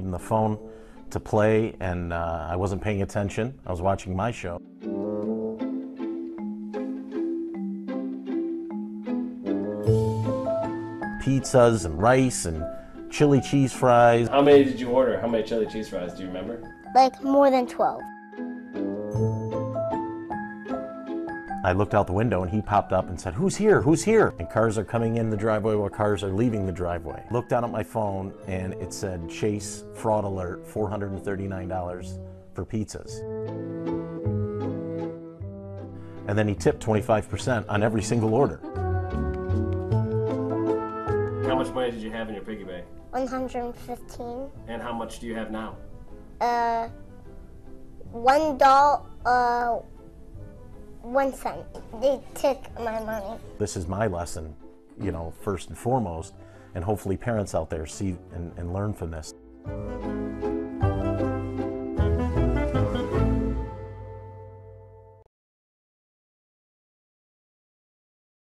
leaving the phone to play, and I wasn't paying attention. I was watching my show. Pizzas and rice and chili cheese fries. How many did you order? How many chili cheese fries, do you remember? Like more than 12. I looked out the window and he popped up and said, "Who's here? Who's here?" And cars are coming in the driveway while cars are leaving the driveway. Looked down at my phone and it said, "Chase fraud alert, $439 for pizzas." And then he tipped 25% on every single order. How much money did you have in your piggy bank? 115. And how much do you have now? $1, 1 cent. They took my money. This is my lesson, first and foremost, and hopefully parents out there see and learn from this.